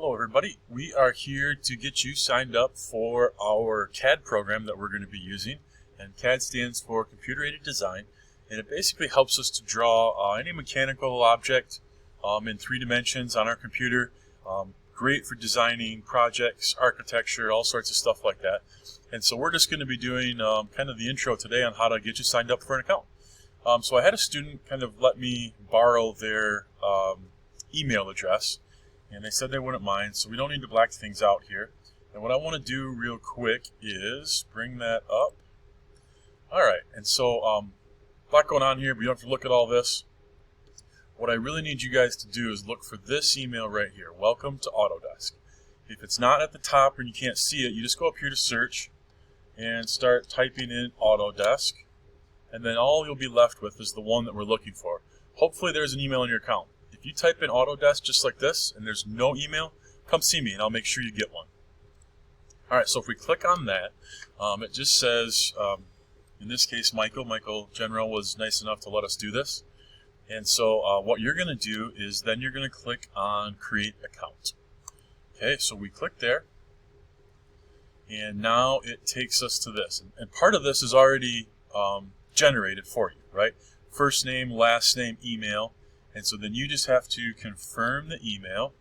Hello everybody, we are here to get you signed up for our CAD program that we're going to be using, and CAD stands for Computer Aided Design, and it basically helps us to draw any mechanical object in 3 dimensions on our computer. Great for designing projects, architecture, all sorts of stuff like that. And so we're just going to be doing kind of the intro today on how to get you signed up for an account. So I had a student kind of let me borrow their email address, and they said they wouldn't mind, so we don't need to black things out here. And what I want to do real quick is bring that up. Alright, and so a lot going on here, but you don't have to look at all this. What I really need you guys to do is look for this email right here, Welcome to Autodesk. If it's not at the top and you can't see it, you just go up here to search and start typing in Autodesk, and then all you'll be left with is the one that we're looking for. Hopefully there's an email in your account. If you type in Autodesk just like this and there's no email, come see me and I'll make sure you get one. Alright, so if we click on that, it just says, in this case Michael General was nice enough to let us do this. And so what you're going to do is then you're going to click on Create Account. Okay, so we click there, and now it takes us to this. And part of this is already generated for you, right? First name, last name, email. And so then you just have to confirm the email.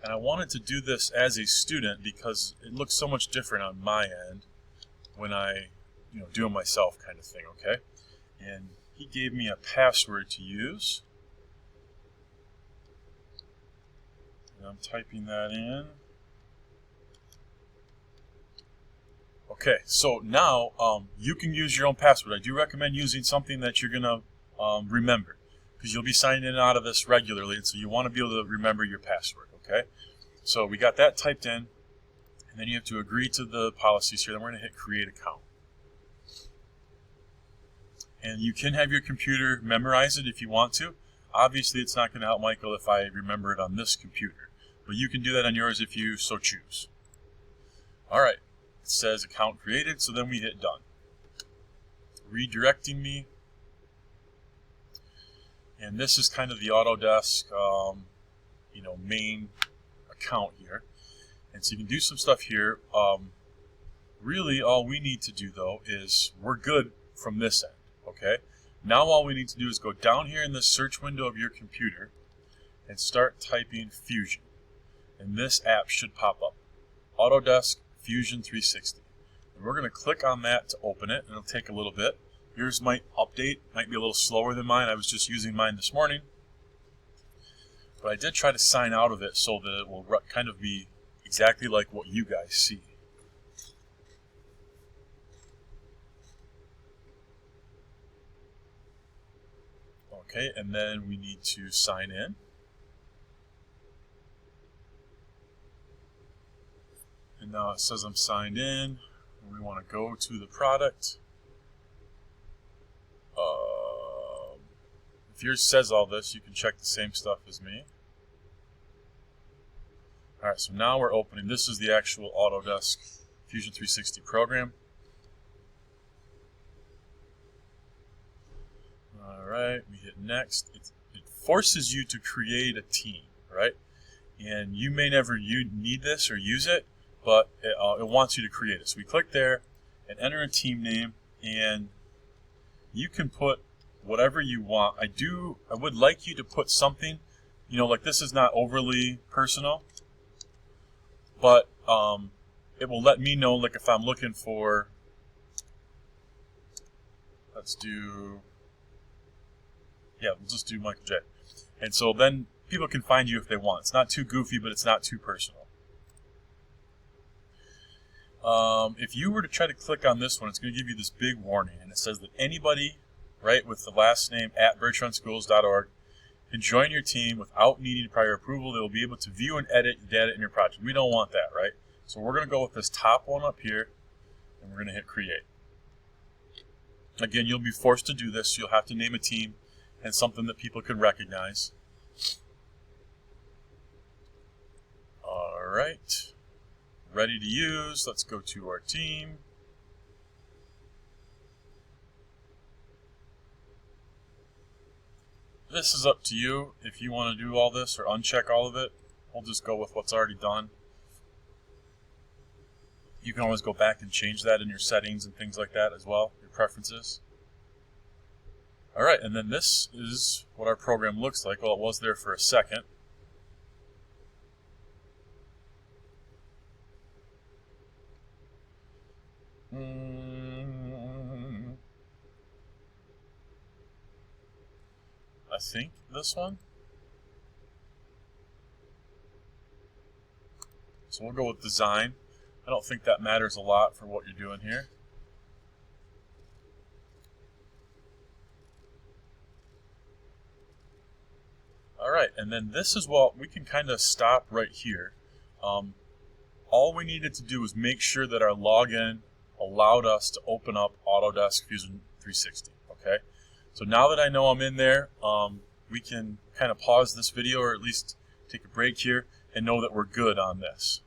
And I wanted to do this as a student because it looks so much different on my end when I do it myself kind of thing, okay? And he gave me a password to use. And I'm typing that in. Okay, so now you can use your own password. I do recommend using something that you're going to remember, because you'll be signing in and out of this regularly, and so you want to be able to remember your password, okay? So we got that typed in, and then you have to agree to the policies here. Then we're going to hit Create Account. And you can have your computer memorize it if you want to. Obviously, it's not going to help Michael if I remember it on this computer, but you can do that on yours if you so choose. All right. It says account created, so then we hit done. Redirecting me. And this is kind of the Autodesk main account here. And so you can do some stuff here. Really all we need to do though is we're good from this end, okay? Now all we need to do is go down here in the search window of your computer and start typing Fusion. And this app should pop up. Autodesk Fusion 360. And we're going to click on that to open it, and it'll take a little bit. Yours might update, might be a little slower than mine. I was just using mine this morning. But I did try to sign out of it so that it will kind of be exactly like what you guys see. Okay, and then we need to sign in. And now it says I'm signed in. We want to go to the product. If yours says all this, you can check the same stuff as me. Alright, so now we're opening. This is the actual Autodesk Fusion 360 program. Alright, we hit next. It forces you to create a team, right? And you may never need this or use it, but it wants you to create it. So we click there and enter a team name, and you can put whatever you want. I would like you to put something, like this is not overly personal, but it will let me know, like if I'm looking for, we'll just do Michael J. And so then people can find you if they want. It's not too goofy, but it's not too personal. If you were to try to click on this one, it's going to give you this big warning, and it says that anybody, right, with the last name @birchronschools.org can join your team without needing prior approval. They will be able to view and edit data in your project. We don't want that, right? So we're going to go with this top one up here, and we're going to hit Create. Again, you'll be forced to do this. So you'll have to name a team and something that people can recognize. All right. Ready to use. Let's go to our team. This is up to you if you want to do all this or uncheck all of it. We'll just go with what's already done. You can always go back and change that in your settings and things like that as well, your preferences. Alright, and then this is what our program looks like. Well, it was there for a second. I think this one. So we'll go with design. I don't think that matters a lot for what you're doing here. Alright, and then this is what we can kind of stop right here. All we needed to do was make sure that our login allowed us to open up Autodesk Fusion 360. Okay, so now that I know I'm in there, we can kind of pause this video or at least take a break here and know that we're good on this.